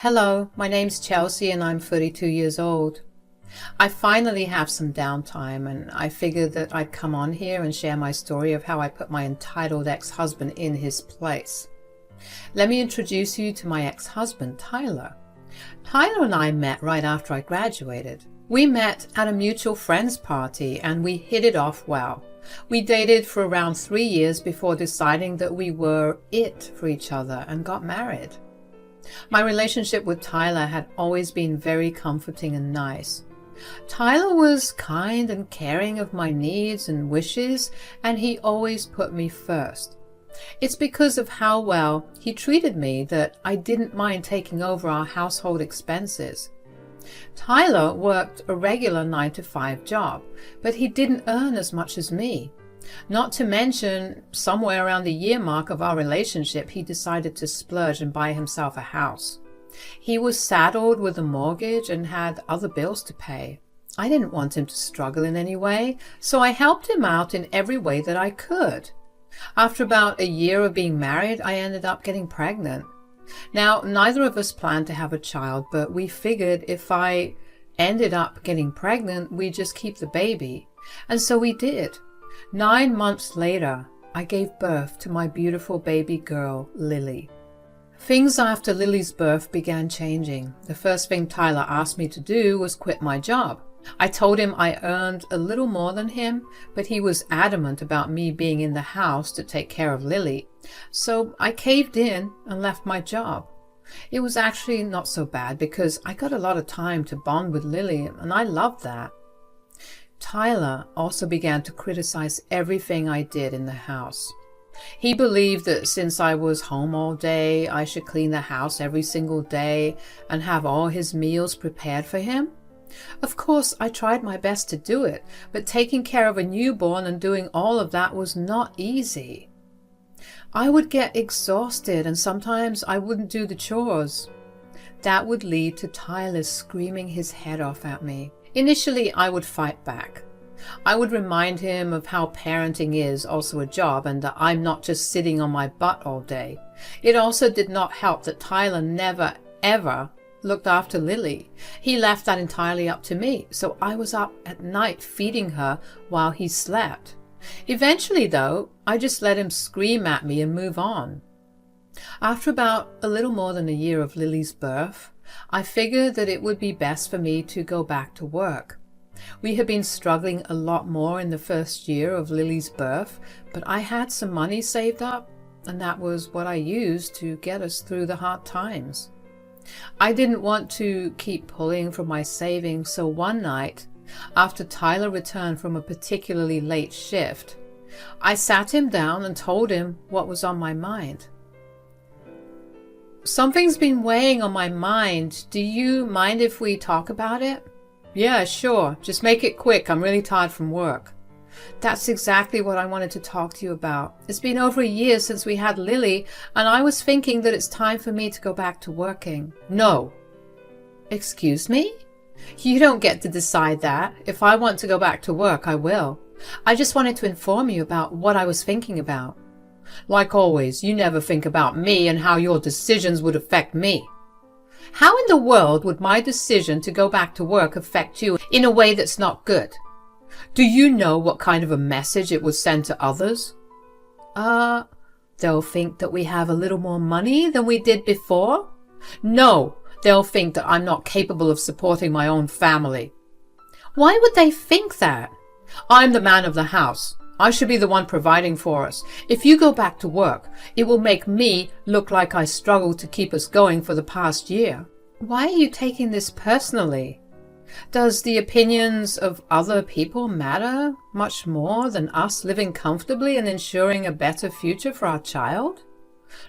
Hello, my name's Chelsea and I'm 32 years old. I finally have some downtime and I figured that I'd come on here and share my story of how I put my entitled ex-husband in his place. Let me introduce you to my ex-husband, Tyler. Tyler and I met right after I graduated. We met at a mutual friends party and we hit it off well. We dated for around 3 years before deciding that we were it for each other and got married. My relationship with Tyler had always been very comforting and nice. Tyler was kind and caring of my needs and wishes, and he always put me first. It's because of how well he treated me that I didn't mind taking over our household expenses. Tyler worked a regular 9-to-5 job, but he didn't earn as much as me. Not to mention, somewhere around the year mark of our relationship, he decided to splurge and buy himself a house. He was saddled with a mortgage and had other bills to pay. I didn't want him to struggle in any way, so I helped him out in every way that I could. After about a year of being married, I ended up getting pregnant. Now, neither of us planned to have a child, but we figured if I ended up getting pregnant, we'd just keep the baby. And so we did. 9 months later, I gave birth to my beautiful baby girl, Lily. Things after Lily's birth began changing. The first thing Tyler asked me to do was quit my job. I told him I earned a little more than him, but he was adamant about me being in the house to take care of Lily. So I caved in and left my job. It was actually not so bad because I got a lot of time to bond with Lily, and I loved that. Tyler also began to criticize everything I did in the house. He believed that since I was home all day, I should clean the house every single day and have all his meals prepared for him. Of course, I tried my best to do it, but taking care of a newborn and doing all of that was not easy. I would get exhausted and sometimes I wouldn't do the chores. That would lead to Tyler screaming his head off at me. Initially, I would fight back. I would remind him of how parenting is also a job and that I'm not just sitting on my butt all day. It also did not help that Tyler never, ever looked after Lily. He left that entirely up to me, so I was up at night feeding her while he slept. Eventually, though, I just let him scream at me and move on. After about a little more than a year of Lily's birth, I figured that it would be best for me to go back to work. We had been struggling a lot more in the first year of Lily's birth, but I had some money saved up, and that was what I used to get us through the hard times. I didn't want to keep pulling from my savings, so one night, after Tyler returned from a particularly late shift, I sat him down and told him what was on my mind. Something's been weighing on my mind. Do you mind if we talk about it? Yeah, sure. Just make it quick. I'm really tired from work. That's exactly what I wanted to talk to you about. It's been over a year since we had Lily, and I was thinking that it's time for me to go back to working. No. Excuse me? You don't get to decide that. If I want to go back to work, I will. I just wanted to inform you about what I was thinking about. Like always, you never think about me and how your decisions would affect me. How in the world would my decision to go back to work affect you in a way that's not good? Do you know what kind of a message it would send to others? They'll think that we have a little more money than we did before? No, they'll think that I'm not capable of supporting my own family. Why would they think that? I'm the man of the house. I should be the one providing for us. If you go back to work, it will make me look like I struggled to keep us going for the past year. Why are you taking this personally? Does the opinions of other people matter much more than us living comfortably and ensuring a better future for our child?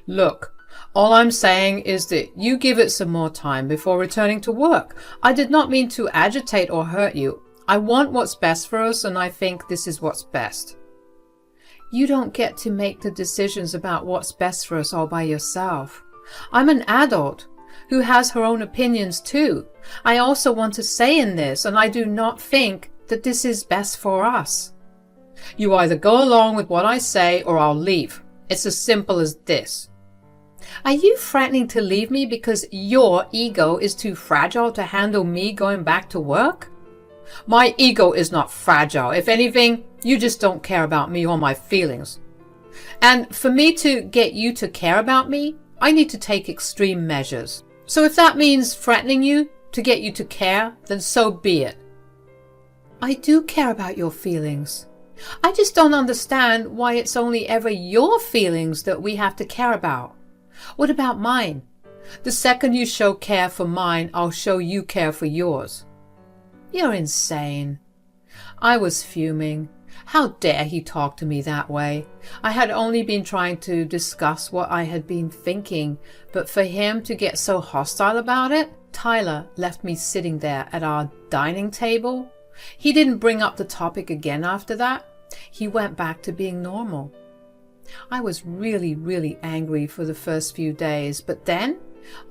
Look, all I'm saying is that you give it some more time before returning to work. I did not mean to agitate or hurt you. I want what's best for us, and I think this is what's best. You don't get to make the decisions about what's best for us all by yourself. I'm an adult who has her own opinions too. I also want to say in this, and I do not think that this is best for us. You either go along with what I say or I'll leave. It's as simple as this. Are you threatening to leave me because your ego is too fragile to handle me going back to work? My ego is not fragile. If anything, you just don't care about me or my feelings. And for me to get you to care about me, I need to take extreme measures. So if that means threatening you to get you to care, then so be it. I do care about your feelings. I just don't understand why it's only ever your feelings that we have to care about. What about mine? The second you show care for mine, I'll show you care for yours. You're insane. I was fuming. How dare he talk to me that way? I had only been trying to discuss what I had been thinking, but for him to get so hostile about it, Tyler left me sitting there at our dining table. He didn't bring up the topic again after that. He went back to being normal. I was really angry for the first few days, but then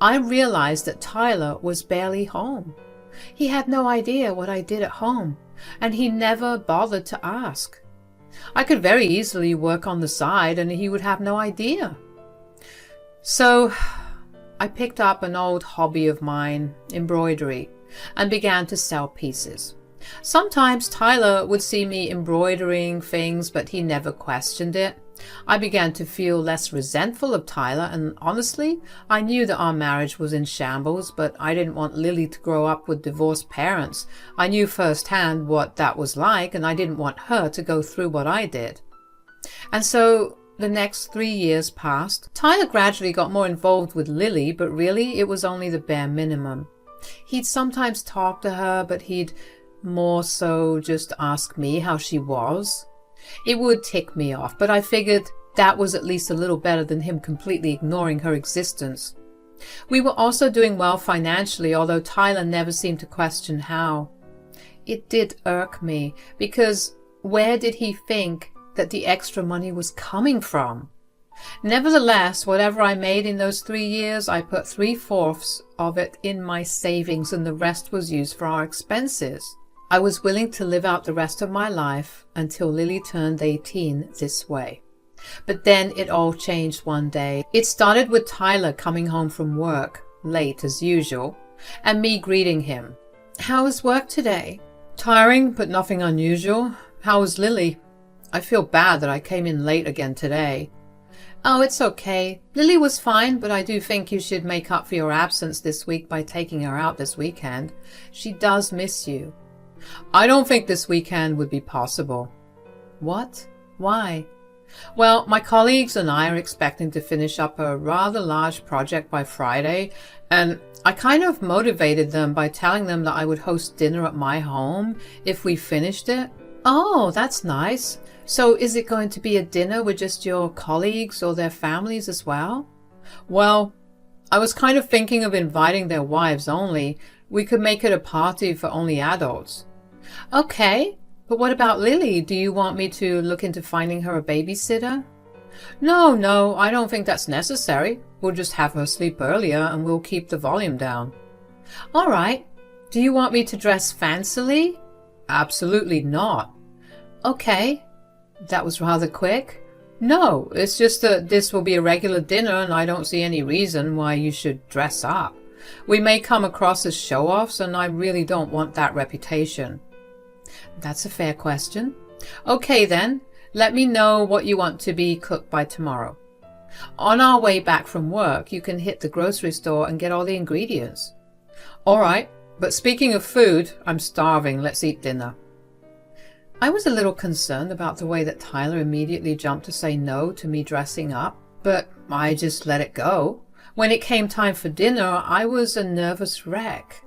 I realized that Tyler was barely home. He had no idea what I did at home, and he never bothered to ask. I could very easily work on the side and he would have no idea. So I picked up an old hobby of mine, embroidery, and began to sell pieces. Sometimes Tyler would see me embroidering things, but he never questioned it. I began to feel less resentful of Tyler, and honestly, I knew that our marriage was in shambles, but I didn't want Lily to grow up with divorced parents. I knew firsthand what that was like, and I didn't want her to go through what I did. And so the next 3 years passed. Tyler gradually got more involved with Lily, but really it was only the bare minimum. He'd sometimes talk to her, but he'd more so just ask me how she was. It would tick me off, but I figured that was at least a little better than him completely ignoring her existence. We were also doing well financially, although Tyler never seemed to question how. It did irk me, because where did he think that the extra money was coming from? Nevertheless, whatever I made in those 3 years, I put 3/4 of it in my savings, and the rest was used for our expenses. I was willing to live out the rest of my life until Lily turned 18 this way. But then it all changed one day. It started with Tyler coming home from work, late as usual, and me greeting him. "How was work today?" "Tiring, but nothing unusual. How was Lily?" "I feel bad that I came in late again today." "Oh, it's okay. Lily was fine, but I do think you should make up for your absence this week by taking her out this weekend. She does miss you." "I don't think this weekend would be possible." "What? Why?" "Well, my colleagues and I are expecting to finish up a rather large project by Friday, and I kind of motivated them by telling them that I would host dinner at my home if we finished it." "Oh, that's nice. So is it going to be a dinner with just your colleagues or their families as well?" "Well, I was kind of thinking of inviting their wives only. We could make it a party for only adults." "Okay, but what about Lily? Do you want me to look into finding her a babysitter?" No, I don't think that's necessary. We'll just have her sleep earlier and we'll keep the volume down." "All right. Do you want me to dress fancily?" "Absolutely not." "Okay." That was rather quick. "No, it's just that this will be a regular dinner and I don't see any reason why you should dress up. We may come across as show-offs and I really don't want that reputation." "That's a fair question. Okay then, let me know what you want to be cooked by tomorrow. On our way back from work, you can hit the grocery store and get all the ingredients." "All right, but speaking of food, I'm starving. Let's eat dinner." I was a little concerned about the way that Tyler immediately jumped to say no to me dressing up, but I just let it go. When it came time for dinner, I was a nervous wreck.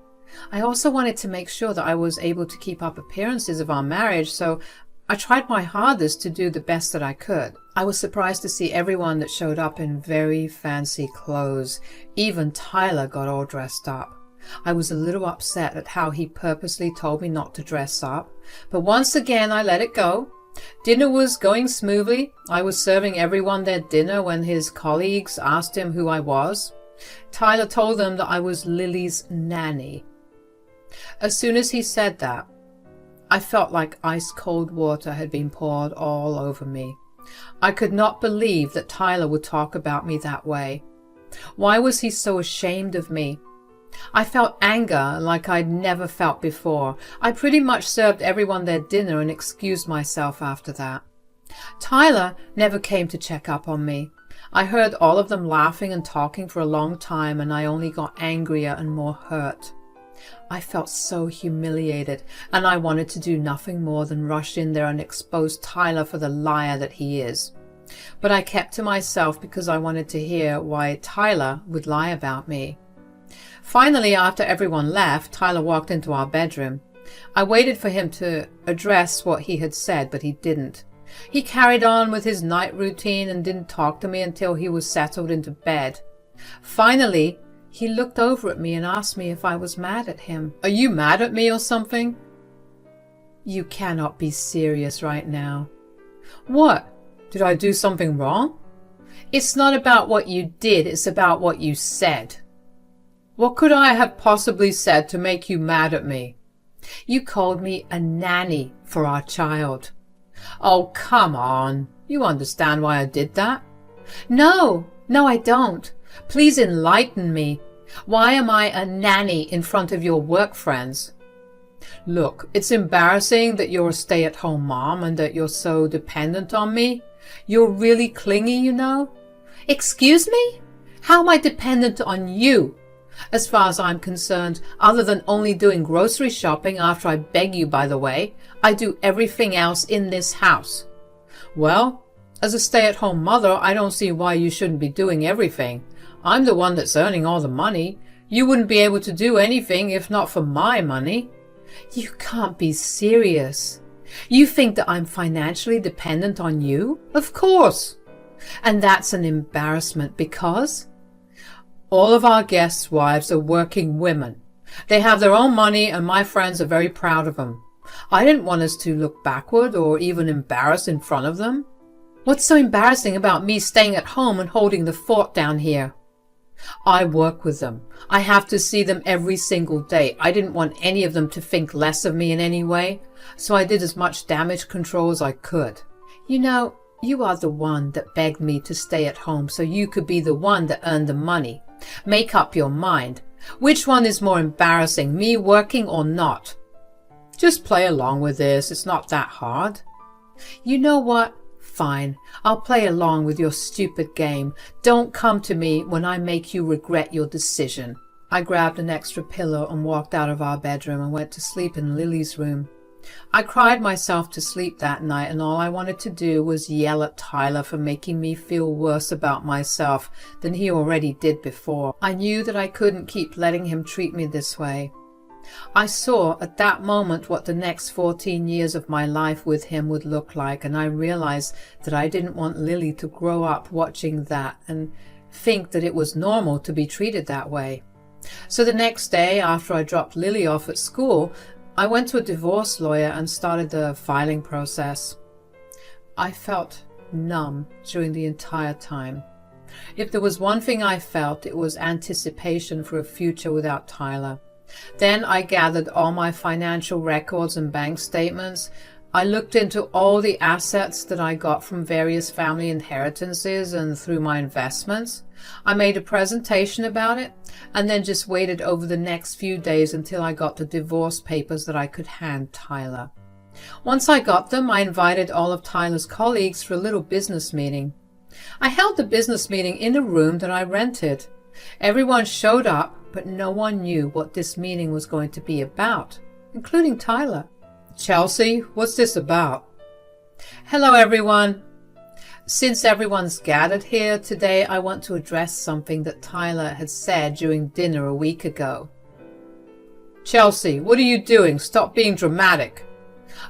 I also wanted to make sure that I was able to keep up appearances of our marriage, so I tried my hardest to do the best that I could. I was surprised to see everyone that showed up in very fancy clothes. Even Tyler got all dressed up. I was a little upset at how he purposely told me not to dress up, but once again I let it go. Dinner was going smoothly. I was serving everyone their dinner when his colleagues asked him who I was. Tyler told them that I was Lily's nanny. As soon as he said that, I felt like ice-cold water had been poured all over me. I could not believe that Tyler would talk about me that way. Why was he so ashamed of me? I felt anger like I'd never felt before. I pretty much served everyone their dinner and excused myself after that. Tyler never came to check up on me. I heard all of them laughing and talking for a long time, and I only got angrier and more hurt. I felt so humiliated, and I wanted to do nothing more than rush in there and expose Tyler for the liar that he is. But I kept to myself because I wanted to hear why Tyler would lie about me. Finally, after everyone left, Tyler walked into our bedroom. I waited for him to address what he had said, but he didn't. He carried on with his night routine and didn't talk to me until he was settled into bed. Finally, he looked over at me and asked me if I was mad at him. "Are you mad at me or something?" You cannot be serious right now. What? Did I do something wrong? It's not about what you did, it's about what you said. What could I have possibly said to make you mad at me? You called me a nanny for our child. Oh, come on. You understand why I did that? No, I don't. Please enlighten me. Why am I a nanny in front of your work friends? Look, it's embarrassing that you're a stay-at-home mom and that you're so dependent on me. You're really clingy, you know. Excuse me? How am I dependent on you? As far as I'm concerned, other than only doing grocery shopping after I beg you, by the way, I do everything else in this house. Well, as a stay-at-home mother, I don't see why you shouldn't be doing everything. I'm the one that's earning all the money. You wouldn't be able to do anything if not for my money. You can't be serious. You think that I'm financially dependent on you? Of course. And that's an embarrassment because all of our guests' wives are working women. They have their own money and my friends are very proud of them. I didn't want us to look backward or even embarrassed in front of them. What's so embarrassing about me staying at home and holding the fort down here? I work with them. I have to see them every single day. I didn't want any of them to think less of me in any way, so I did as much damage control as I could. You know, you are the one that begged me to stay at home so you could be the one that earned the money. Make up your mind. Which one is more embarrassing, me working or not? Just play along with this. It's not that hard. You know what? Fine. I'll play along with your stupid game. Don't come to me when I make you regret your decision. I grabbed an extra pillow and walked out of our bedroom and went to sleep in Lily's room. I cried myself to sleep that night, and all I wanted to do was yell at Tyler for making me feel worse about myself than he already did before. I knew that I couldn't keep letting him treat me this way. I saw at that moment what the next 14 years of my life with him would look like, and I realized that I didn't want Lily to grow up watching that and think that it was normal to be treated that way. So the next day, after I dropped Lily off at school, I went to a divorce lawyer and started the filing process. I felt numb during the entire time. If there was one thing I felt, it was anticipation for a future without Tyler. Then I gathered all my financial records and bank statements. I looked into all the assets that I got from various family inheritances and through my investments. I made a presentation about it and then just waited over the next few days until I got the divorce papers that I could hand Tyler. Once I got them, I invited all of Tyler's colleagues for a little business meeting. I held the business meeting in a room that I rented. Everyone showed up, but no one knew what this meeting was going to be about, including Tyler. Chelsea, what's this about? Hello, everyone. Since everyone's gathered here today, I want to address something that Tyler had said during dinner a week ago. Chelsea, what are you doing? Stop being dramatic.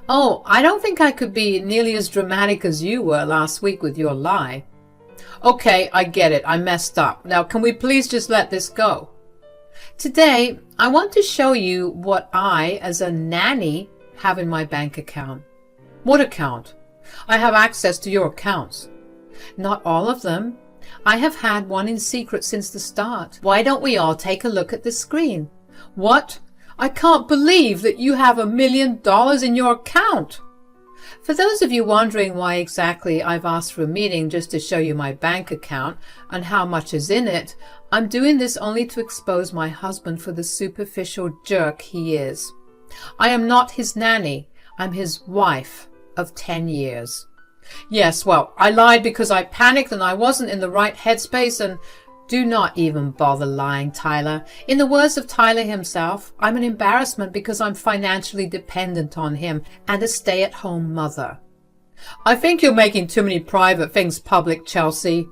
Oh, I don't think I could be nearly as dramatic as you were last week with your lie. Okay, I get it. I messed up. Now, can we please just let this go? Today, I want to show you what I, as a nanny, have in my bank account. What account? I have access to your accounts. Not all of them. I have had one in secret since the start. Why don't we all take a look at the screen? What? I can't believe that you have $1 million in your account. For those of you wondering why exactly I've asked for a meeting just to show you my bank account and how much is in it, I'm doing this only to expose my husband for the superficial jerk he is. I am not his nanny. I'm his wife of 10 years. Yes, well, I lied because I panicked and I wasn't in the right headspace, and do not even bother lying, Tyler. In the words of Tyler himself, I'm an embarrassment because I'm financially dependent on him and a stay-at-home mother. I think you're making too many private things public, Chelsea.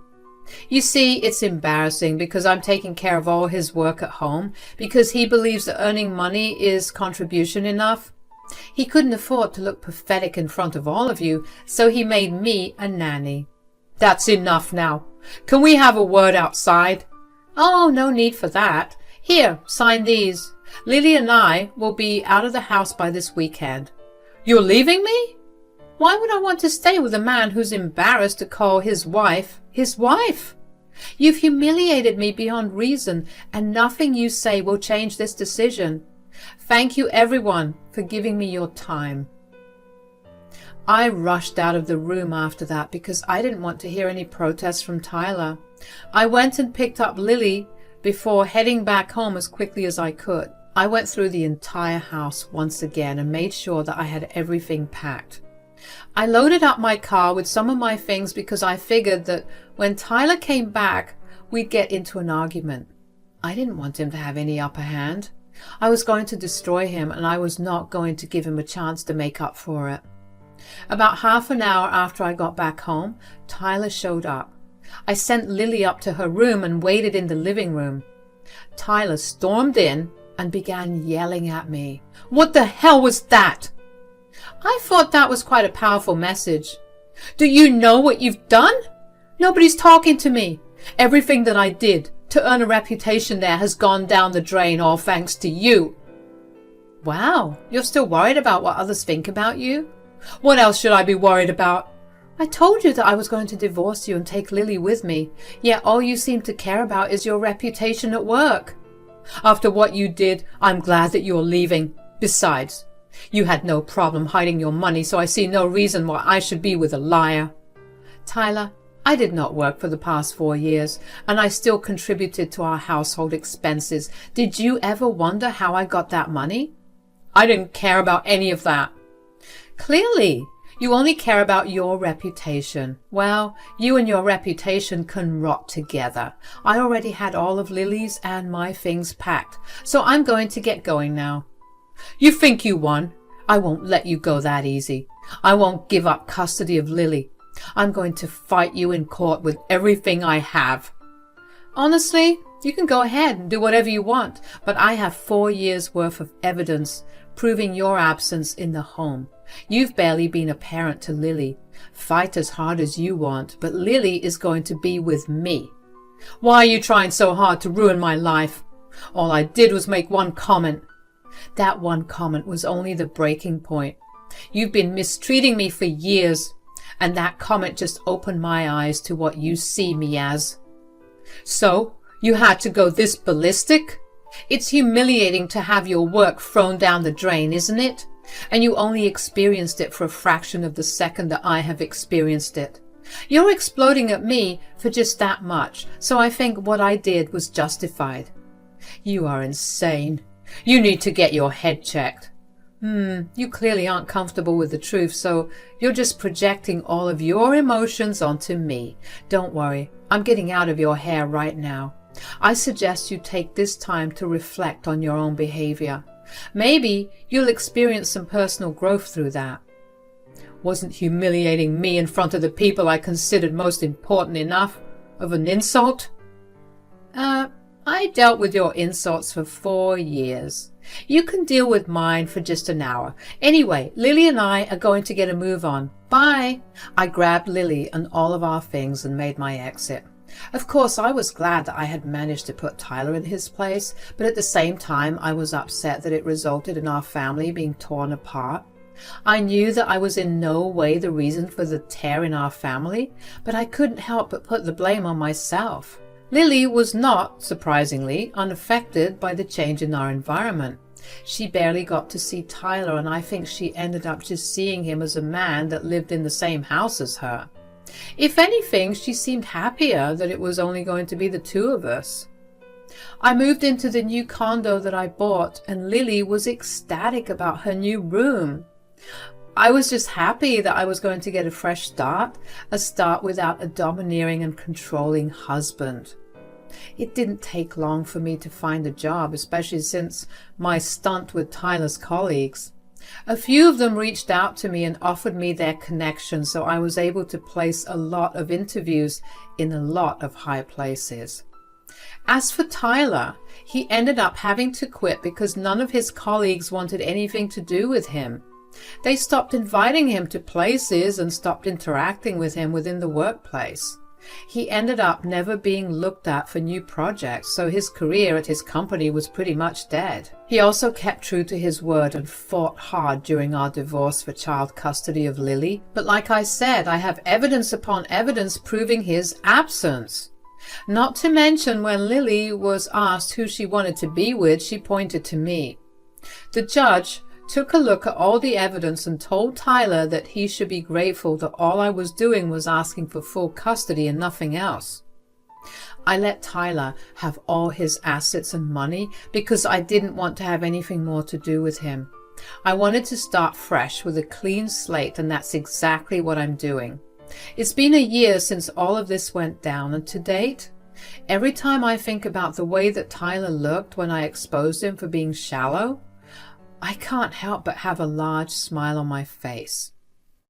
You see, it's embarrassing because I'm taking care of all his work at home because he believes that earning money is contribution enough. He couldn't afford to look pathetic in front of all of you, so he made me a nanny. That's enough now. Can we have a word outside? Oh, no need for that. Here, sign these. Lily and I will be out of the house by this weekend. You're leaving me? Why would I want to stay with a man who's embarrassed to call his wife his wife? You've humiliated me beyond reason, and nothing you say will change this decision. Thank you, everyone, for giving me your time. I rushed out of the room after that because I didn't want to hear any protests from Tyler. I went and picked up Lily before heading back home as quickly as I could. I went through the entire house once again and made sure that I had everything packed. I loaded up my car with some of my things because I figured that when Tyler came back, we'd get into an argument. I didn't want him to have any upper hand. I was going to destroy him, and I was not going to give him a chance to make up for it. About half an hour after I got back home, Tyler showed up. I sent Lily up to her room and waited in the living room. Tyler stormed in and began yelling at me. What the hell was that? I thought that was quite a powerful message. Do you know what you've done? Nobody's talking to me. Everything that I did to earn a reputation there has gone down the drain, all thanks to you. Wow, you're still worried about what others think about you? What else should I be worried about? I told you that I was going to divorce you and take Lily with me, yet all you seem to care about is your reputation at work. After what you did, I'm glad that you're leaving. Besides, you had no problem hiding your money, so I see no reason why I should be with a liar. Tyler, I did not work for the past 4 years, and I still contributed to our household expenses. Did you ever wonder how I got that money? I didn't care about any of that. Clearly, you only care about your reputation. Well, you and your reputation can rot together. I already had all of Lily's and my things packed, so I'm going to get going now. You think you won? I won't let you go that easy. I won't give up custody of Lily. I'm going to fight you in court with everything I have. Honestly, you can go ahead and do whatever you want, but I have 4 years' worth of evidence proving your absence in the home. You've barely been a parent to Lily. Fight as hard as you want, but Lily is going to be with me. Why are you trying so hard to ruin my life? All I did was make one comment. That one comment was only the breaking point. You've been mistreating me for years, and that comment just opened my eyes to what you see me as. So, you had to go this ballistic? It's humiliating to have your work thrown down the drain, isn't it? And you only experienced it for a fraction of the second that I have experienced it. You're exploding at me for just that much, so I think what I did was justified. You are insane. You need to get your head checked. You clearly aren't comfortable with the truth, so you're just projecting all of your emotions onto me. Don't worry, I'm getting out of your hair right now. I suggest you take this time to reflect on your own behavior. Maybe you'll experience some personal growth through that. Wasn't humiliating me in front of the people I considered most important enough of an insult? I dealt with your insults for 4 years. You can deal with mine for just an hour. Anyway, Lily and I are going to get a move on. Bye. I grabbed Lily and all of our things and made my exit. Of course, I was glad that I had managed to put Tyler in his place, but at the same time, I was upset that it resulted in our family being torn apart. I knew that I was in no way the reason for the tear in our family, but I couldn't help but put the blame on myself. Lily was not, surprisingly, unaffected by the change in our environment. She barely got to see Tyler, and I think she ended up just seeing him as a man that lived in the same house as her. If anything, she seemed happier that it was only going to be the two of us. I moved into the new condo that I bought, and Lily was ecstatic about her new room. I was just happy that I was going to get a fresh start, a start without a domineering and controlling husband. It didn't take long for me to find a job, especially since my stunt with Tyler's colleagues. A few of them reached out to me and offered me their connections, so I was able to place a lot of interviews in a lot of high places. As for Tyler, he ended up having to quit because none of his colleagues wanted anything to do with him. They stopped inviting him to places and stopped interacting with him within the workplace. He ended up never being looked at for new projects, so his career at his company was pretty much dead. He also kept true to his word and fought hard during our divorce for child custody of Lily. But like I said, I have evidence upon evidence proving his absence. Not to mention when Lily was asked who she wanted to be with, she pointed to me. The judge took a look at all the evidence and told Tyler that he should be grateful that all I was doing was asking for full custody and nothing else. I let Tyler have all his assets and money because I didn't want to have anything more to do with him. I wanted to start fresh with a clean slate, and that's exactly what I'm doing. It's been a year since all of this went down, and to date, every time I think about the way that Tyler looked when I exposed him for being shallow, I can't help but have a large smile on my face.